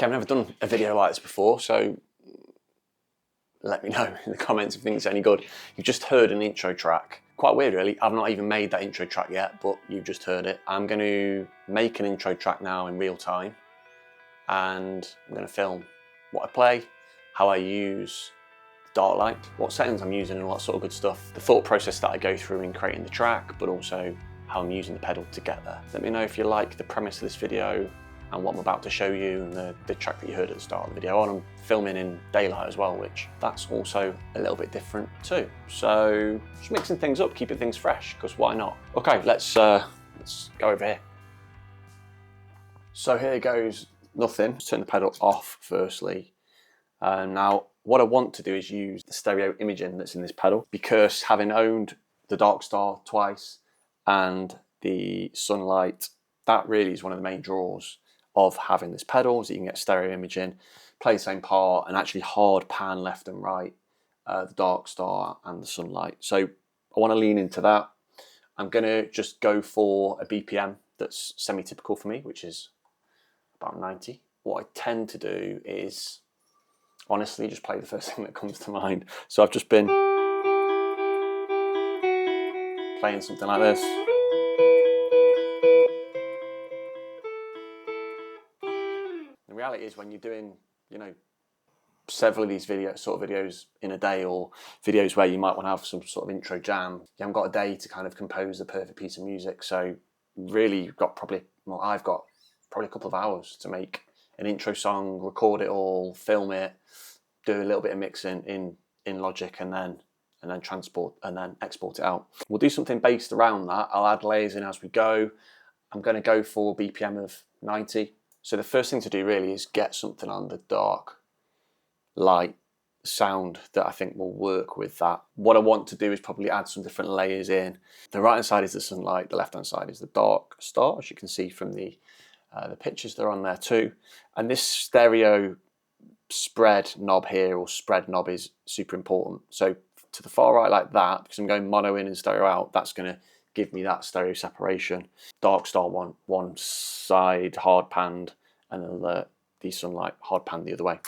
Okay, I've never done a video like this before, so let me know in the comments if you think it's any good. You've just heard an intro track. Quite weird really, I've not even made that intro track yet, but you've just heard it. I'm going to make an intro track now in real time, and I'm going to film what I play, how I use Darklight, what settings I'm using and all that sort of good stuff. The thought process that I go through in creating the track, but also how I'm using the pedal to get there. Let me know if you like the premise of this video and what I'm about to show you, and the track that you heard at the start of the video. And I'm filming in daylight as well, which that's also a little bit different too. So just mixing things up, keeping things fresh, because why not? Okay, let's go over here. So here goes nothing. Let's turn the pedal off firstly. Now, what I want to do is use the stereo imaging that's in this pedal, because having owned the Darkstar twice and the Sunlight, that really is one of the main draws of having this pedal, is that you can get stereo imaging, play the same part, and actually hard pan left and right, the Darkstar and the Sunlight. So I want to lean into that. I'm going to just go for a BPM that's semi-typical for me, which is about 90. What I tend to do is honestly just play the first thing that comes to mind. So I've just been playing something like this. The reality is, when you're doing, you know, several of these videos in a day, or videos where you might want to have some sort of intro jam, you haven't got a day to kind of compose the perfect piece of music. So really you've got I've got probably a couple of hours to make an intro song, record it all, film it, do a little bit of mixing in Logic, and then transport and then export it out. We'll do something based around that. I'll add layers in as we go. I'm going to go for BPM of 90. So the first thing to do really is get something on the Darklight sound that I think will work with that. What I want to do is probably add some different layers in. The right hand side is the Sunlight, the left hand side is the Darkstar, as you can see from the pictures that are on there too. And this stereo spread knob here, or spread knob, is super important. So to the far right like that, because I'm going mono in and stereo out, that's going to give me that stereo separation. Darkstar one side hard panned, and then the Sunlight hard panned the other way.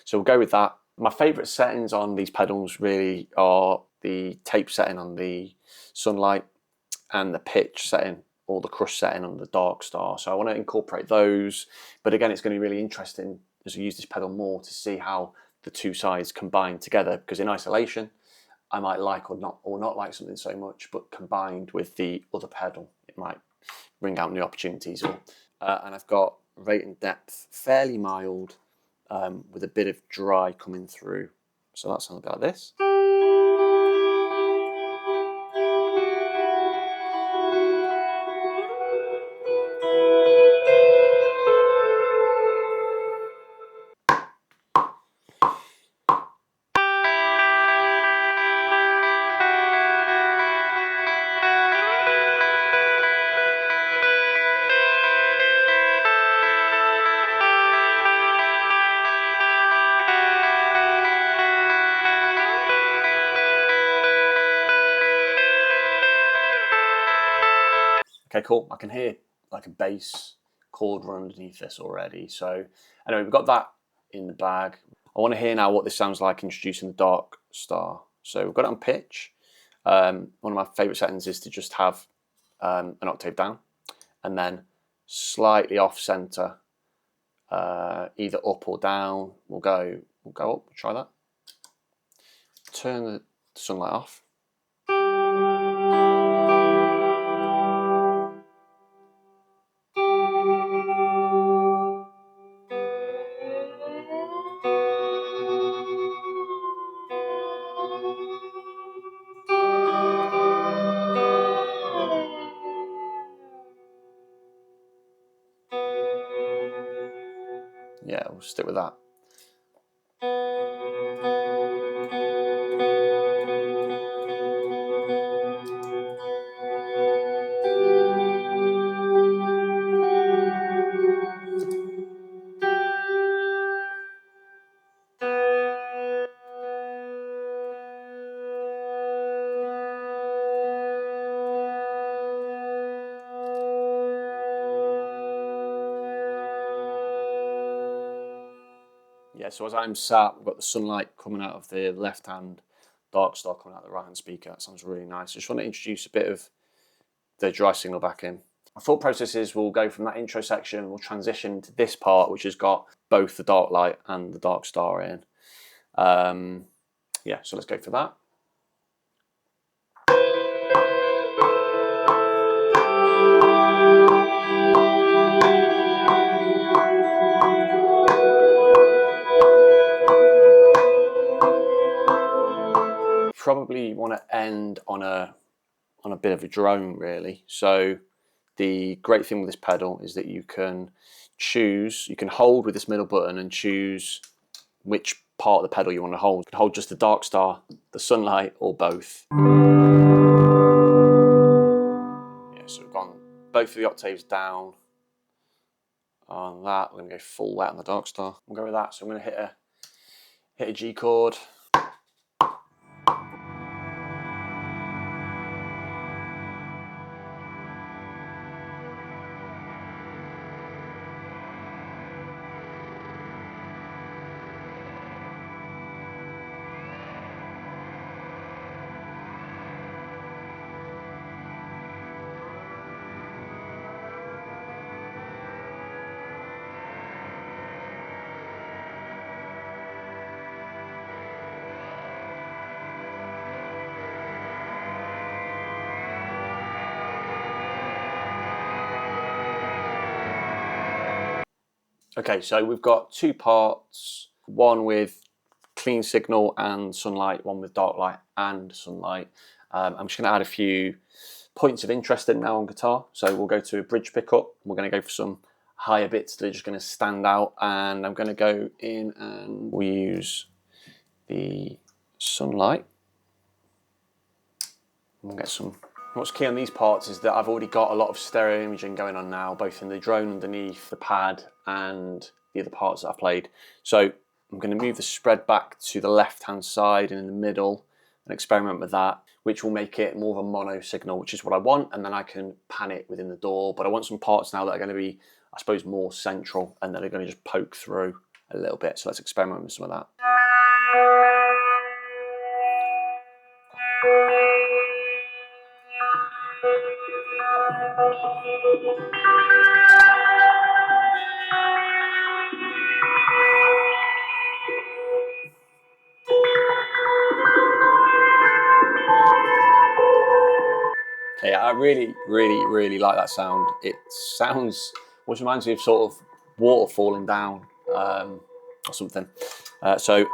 So we'll go with that. My favourite settings on these pedals really are the tape setting on the Sunlight and the pitch setting, or the crush setting on the Darkstar. So I want to incorporate those, but again, it's going to be really interesting as we use this pedal more to see how the two sides combine together, because in isolation I might like or not like something so much, but combined with the other pedal it might bring out new opportunities. And I've got rate and depth fairly mild, with a bit of dry coming through. So that sounds like this. Okay, cool. I can hear like a bass chord run underneath this already. So anyway, we've got that in the bag. I want to hear now what this sounds like introducing the Darkstar. So we've got it on pitch. One of my favourite settings is to just have an octave down, and then slightly off center, either up or down. We'll go up. We'll try that. Turn the Sunlight off. Yeah, we'll stick with that. Yeah, so as I'm sat, we've got the sunlight coming out of the left hand, dark star coming out of the right hand speaker. That sounds really nice. I just want to introduce a bit of the dry signal back in. My thought process is we'll go from that intro section, we'll transition to this part, which has got both the dark light and the dark star in. Yeah, so let's go for that. Probably want to end on a bit of a drone, really. So the great thing with this pedal is that you can choose, you can hold with this middle button and choose which part of the pedal you want to hold. You can hold just the dark star, the sunlight, or both. Yeah, so we've gone both of the octaves down on that. We're going to go full wet on the dark star. We'll go with that. So I'm going to hit a G chord. Okay, so we've got two parts, one with clean signal and sunlight, one with dark light and sunlight. I'm just going to add a few points of interest in now on guitar. So we'll go to a bridge pickup. We're going to go for some higher bits that are just going to stand out, and I'm going to go in and we'll use the sunlight. We'll get some. What's key on these parts is that I've already got a lot of stereo imaging going on now, both in the drone underneath, the pad, and the other parts that I've played. So I'm going to move the spread back to the left-hand side and in the middle and experiment with that, which will make it more of a mono signal, which is what I want, and then I can pan it within the DAW. But I want some parts now that are going to be, I suppose, more central and that are going to just poke through a little bit. So let's experiment with some of that. Okay, I really like that sound. It sounds, which reminds me of sort of water falling down or something. So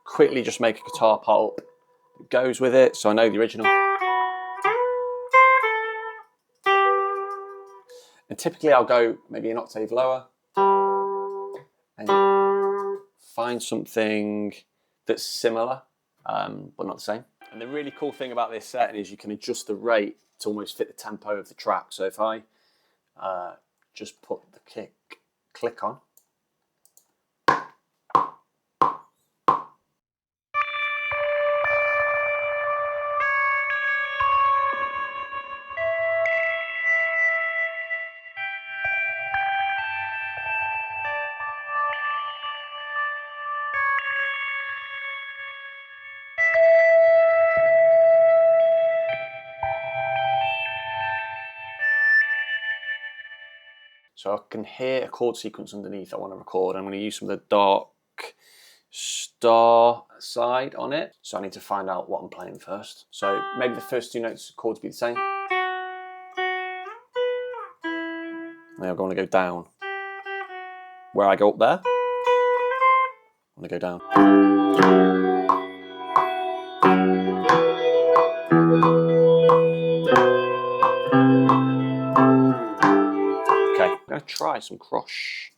quickly just make a guitar part up that goes with it. So I know the original. And typically I'll go maybe an octave lower and find something that's similar, but not the same. And the really cool thing about this setting is you can adjust the rate to almost fit the tempo of the track. So if I just put the click on, so I can hear a chord sequence underneath I want to record. I'm going to use some of the dark star side on it. So I need to find out what I'm playing first. So maybe the first two notes chords be the same. Now I'm going to go down. Where I go up there, I'm going to go down. Okay, I'm going to try some crush.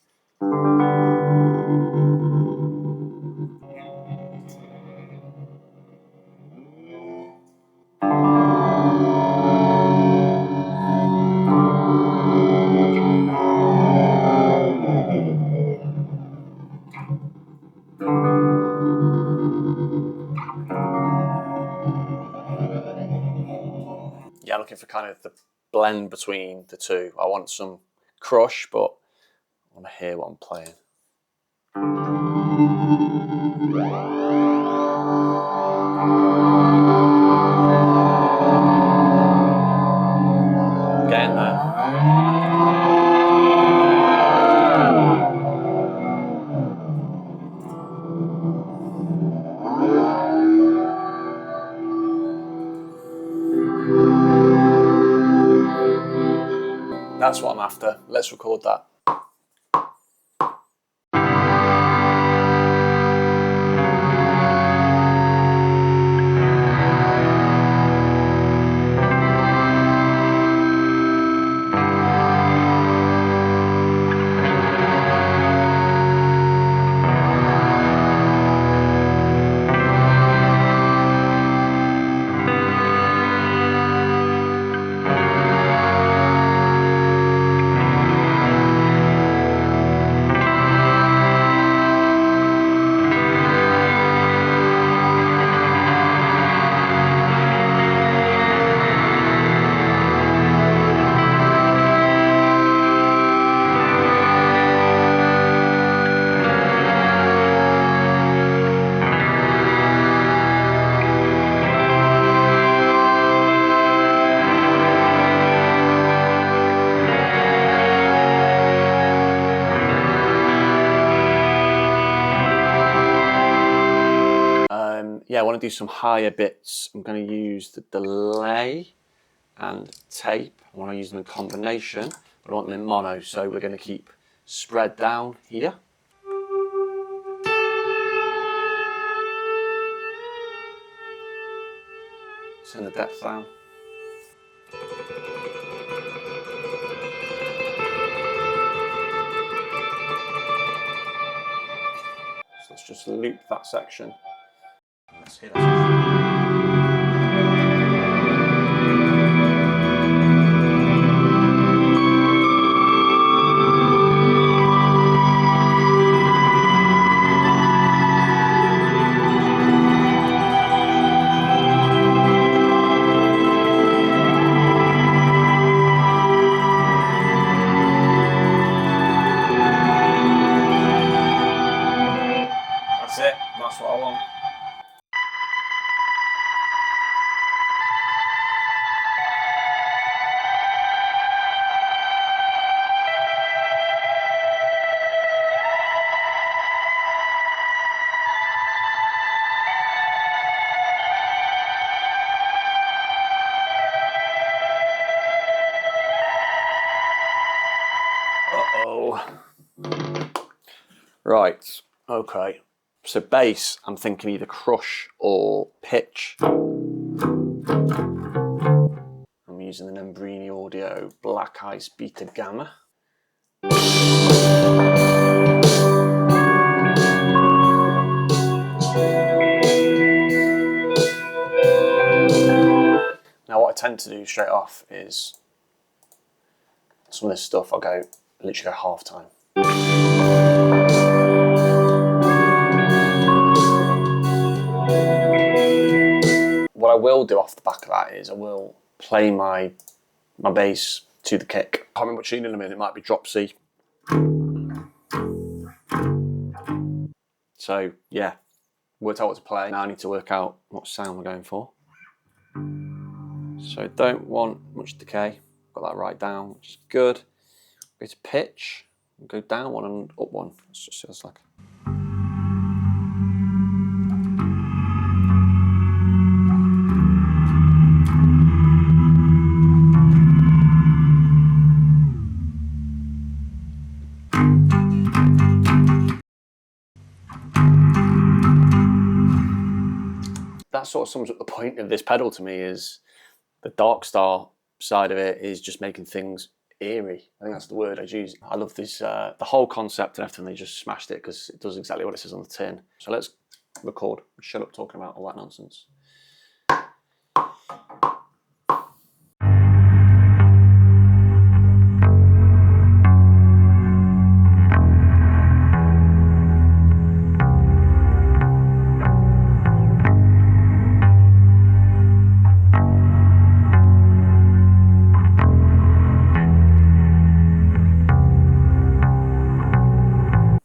Yeah, I'm looking for kind of the blend between the two. I want some crush, but I want to hear what I'm playing. Getting there. That's what I'm after. Let's record that. Yeah, I want to do some higher bits. I'm going to use the delay and tape. I want to use them in combination, but I want them in mono, so we're going to keep spread down here. Send the depth down. So let's just loop that section. Let's hear that. That's it. That's what I want. Right, okay. So bass, I'm thinking either crush or pitch. I'm using the Nembrini Audio Black Ice Beta Gamma. Now what I tend to do straight off is some of this stuff I'll go literally go half time. What I will do off the back of that is I will play my bass to the kick. I can't remember what tune in a minute, it might be drop C. So yeah, worked out what to play. Now I need to work out what sound we're going for. So don't want much decay. Got that right down, which is good. Go to pitch, go down one and up one. Let's just see what it's like. That sort of sums up the point of this pedal to me, is the Darkstar side of it is just making things eerie. I think that's the word I'd use. I love this, the whole concept and everything. They just smashed it because it does exactly what it says on the tin. So let's record. Shut up talking about all that nonsense.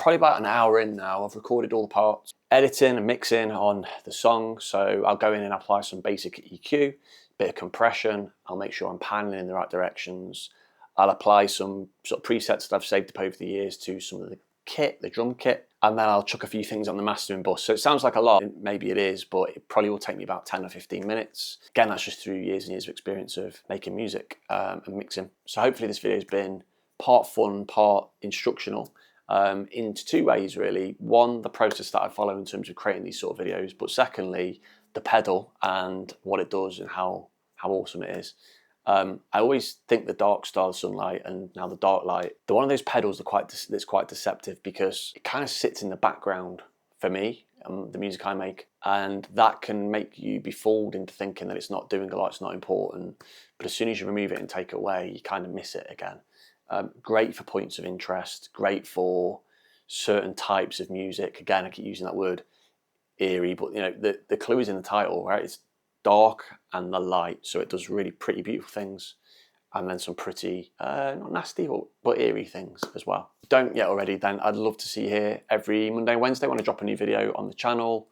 probably about an hour in now. I've recorded all the parts, editing and mixing on the song. So I'll go in and apply some basic EQ, bit of compression. I'll make sure I'm paneling in the right directions. I'll apply some sort of presets that I've saved up over the years to some of the kit, the drum kit, and then I'll chuck a few things on the mastering bus. So it sounds like a lot, maybe it is, but it probably will take me about 10 or 15 minutes. Again, that's just through years and years of experience of making music and mixing. So hopefully this video has been part fun, part instructional, into two ways really. One, the process that I follow in terms of creating these sort of videos, but secondly, the pedal and what it does and how awesome it is. I always think the Dark Star Sunlight and now the Darklight, they're one of those pedals that's quite deceptive, because it kind of sits in the background for me, the music I make, and that can make you be fooled into thinking that it's not doing a lot, it's not important, but as soon as you remove it and take it away, you kind of miss it again. Great for points of interest, great for certain types of music. Again, I keep using that word eerie, but you know, the clue is in the title, right? It's dark and the light, so it does really pretty beautiful things, and then some pretty not nasty but eerie things as well. If you don't yet already, then I'd love to see you here every Monday and Wednesday when I drop a new video on the channel.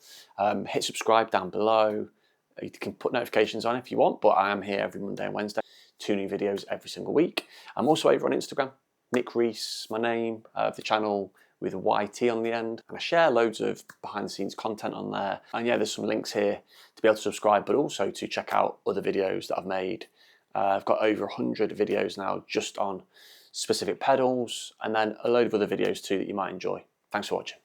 Hit subscribe down below. You can put notifications on if you want, but I am here every Monday and Wednesday, 2 new videos every single week. I'm also over on Instagram, Nick Rees, my name, the channel with a YT on the end, and I share loads of behind the scenes content on there. And yeah, there's some links here to be able to subscribe, but also to check out other videos that I've made. I've got over 100 videos now just on specific pedals, and then a load of other videos too that you might enjoy. Thanks for watching.